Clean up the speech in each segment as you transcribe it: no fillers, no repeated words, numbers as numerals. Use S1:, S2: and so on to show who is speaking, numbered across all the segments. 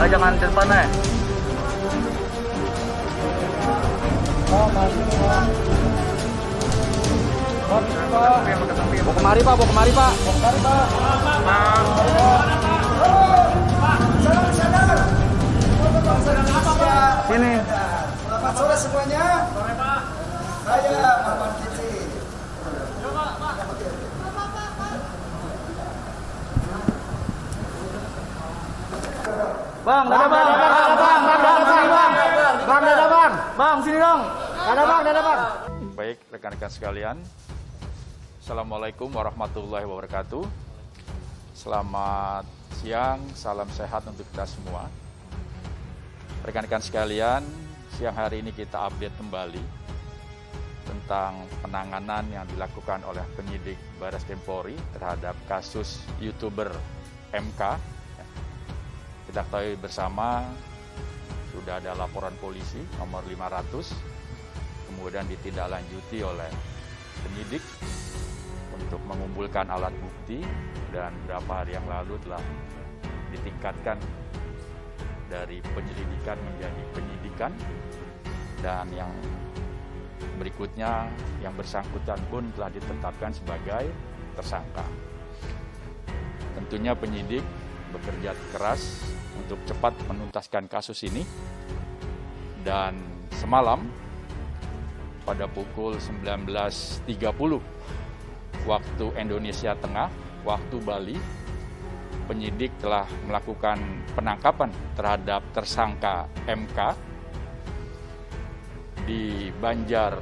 S1: jangan di depan ya.
S2: Bawa kemari Pak, bawa kemari Pak.
S1: Sini.
S3: Selamat sore semuanya. Sore Pak. Saya Muhammad Cici.
S1: Bang, dadah bang.
S2: Bang, dadah Bang.
S1: Bang, sini dong.
S2: Dadah Bang.
S4: Baik, rekan-rekan sekalian. Assalamualaikum warahmatullahi wabarakatuh. Selamat siang, salam sehat untuk kita semua. Rekan-rekan sekalian, siang hari ini kita update kembali tentang penanganan yang dilakukan oleh penyidik Barreskrim Polri terhadap kasus YouTuber MK. Kita ketahui bersama sudah ada laporan polisi nomor 500, kemudian ditindaklanjuti oleh penyidik untuk mengumpulkan alat bukti, dan beberapa hari yang lalu telah ditingkatkan dari penyelidikan menjadi penyidikan, dan yang berikutnya yang bersangkutan pun telah ditetapkan sebagai tersangka. Tentunya penyidik bekerja keras untuk cepat menuntaskan kasus ini, dan semalam pada pukul 19.30 waktu Indonesia Tengah, waktu Bali, penyidik telah melakukan penangkapan terhadap tersangka MK di Banjar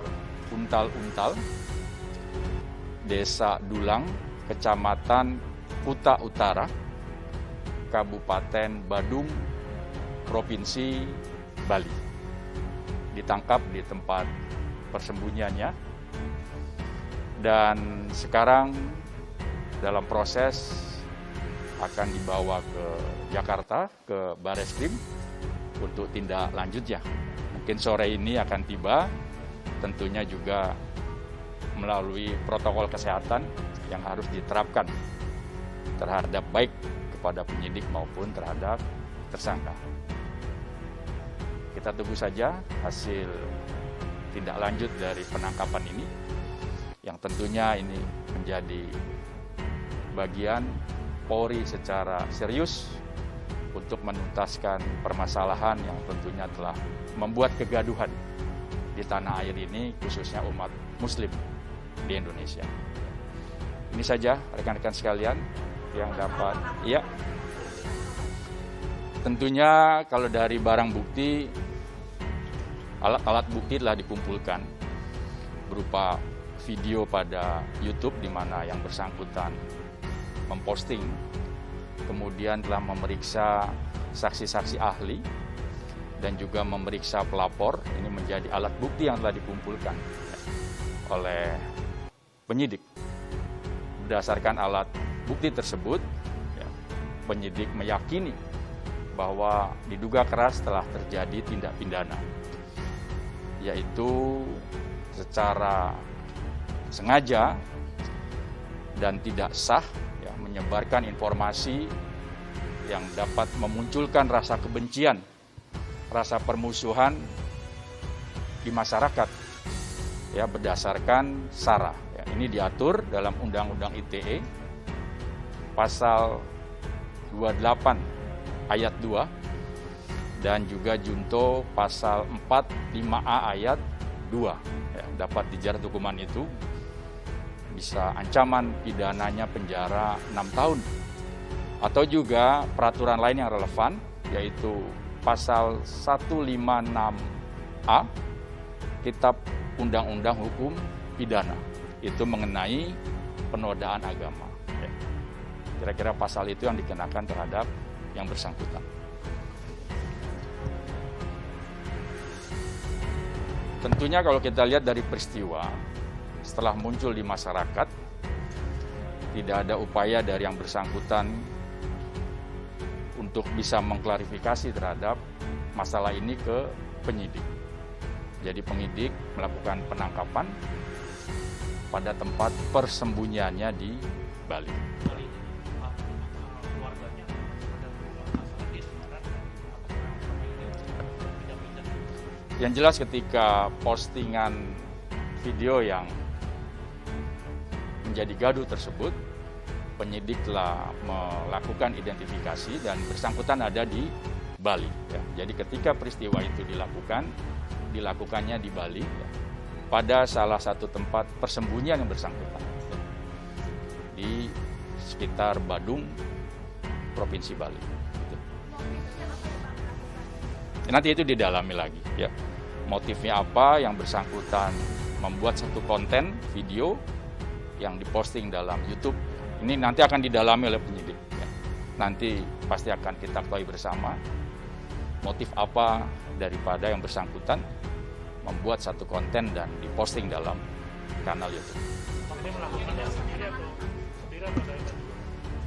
S4: Untal-Untal, Desa Dulang, Kecamatan Kuta Utara, Kabupaten Badung, Provinsi Bali. Ditangkap di tempat persembunyiannya, dan sekarang dalam proses akan dibawa ke Jakarta, ke Barreskrim untuk tindak lanjutnya. Mungkin sore ini akan tiba, tentunya juga melalui protokol kesehatan yang harus diterapkan terhadap baik kepada penyidik maupun terhadap tersangka. Kita tunggu saja hasil tindak lanjut dari penangkapan ini, yang tentunya ini menjadi bagian Polri secara serius untuk menuntaskan permasalahan yang tentunya telah membuat kegaduhan di tanah air ini, khususnya umat Muslim di Indonesia. Ini saja rekan-rekan sekalian yang dapat, ya. Tentunya kalau dari barang bukti, alat-alat bukti telah dikumpulkan berupa video pada YouTube di mana yang bersangkutan memposting, kemudian telah memeriksa saksi-saksi ahli dan juga memeriksa pelapor. Ini menjadi alat bukti yang telah dikumpulkan oleh penyidik. Berdasarkan alat bukti tersebut, penyidik meyakini bahwa diduga keras telah terjadi tindak pidana, yaitu secara sengaja dan tidak sah menyebarkan informasi yang dapat memunculkan rasa kebencian, rasa permusuhan di masyarakat, berdasarkan SARA. Ini diatur dalam Undang-Undang ITE pasal 28 ayat 2 dan juga junto pasal 45A ayat 2. Dapat dijerat hukuman itu bisa ancaman pidananya penjara 6 tahun. Atau juga peraturan lain yang relevan, yaitu pasal 156A Kitab Undang-Undang Hukum Pidana. Itu mengenai penodaan agama. Kira-kira pasal itu yang dikenakan terhadap yang bersangkutan. Tentunya kalau kita lihat dari peristiwa, setelah muncul di masyarakat, tidak ada upaya dari yang bersangkutan untuk bisa mengklarifikasi terhadap masalah ini ke penyidik. Jadi penyidik melakukan penangkapan pada tempat persembunyiannya di Bali. Yang jelas ketika postingan video yang menjadi gaduh tersebut, penyidik telah melakukan identifikasi dan bersangkutan ada di Bali. Ya. Jadi ketika peristiwa itu dilakukannya di Bali, ya, pada salah satu tempat persembunyian yang bersangkutan di sekitar Badung, Provinsi Bali. Gitu. Nanti itu didalami lagi. Ya. Motifnya apa, yang bersangkutan membuat satu konten video yang diposting dalam YouTube, ini nanti akan didalami oleh penyidik. Ya. Nanti pasti akan kita ketahui bersama motif apa daripada yang bersangkutan membuat satu konten dan diposting dalam kanal YouTube.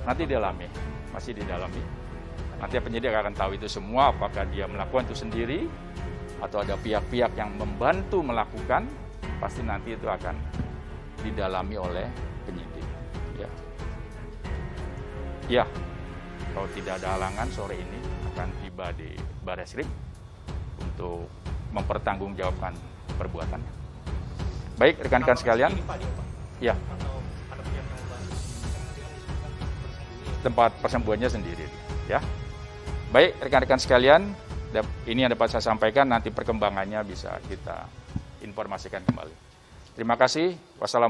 S4: Nanti didalami, masih didalami. Nanti penyidik akan tahu itu semua, apakah dia melakukan itu sendiri atau ada pihak-pihak yang membantu melakukan, pasti nanti itu akan didalami oleh penyidik. Ya. Ya, kalau tidak ada halangan sore ini akan tiba di Barreskrim untuk mempertanggungjawabkan perbuatannya. Baik, rekan-rekan sekalian. Ya. Tempat persembunyiannya sendiri. Ya. Baik, rekan-rekan sekalian, ini yang dapat saya sampaikan, nanti perkembangannya bisa kita informasikan kembali. Terima kasih. Wassalamualaikum.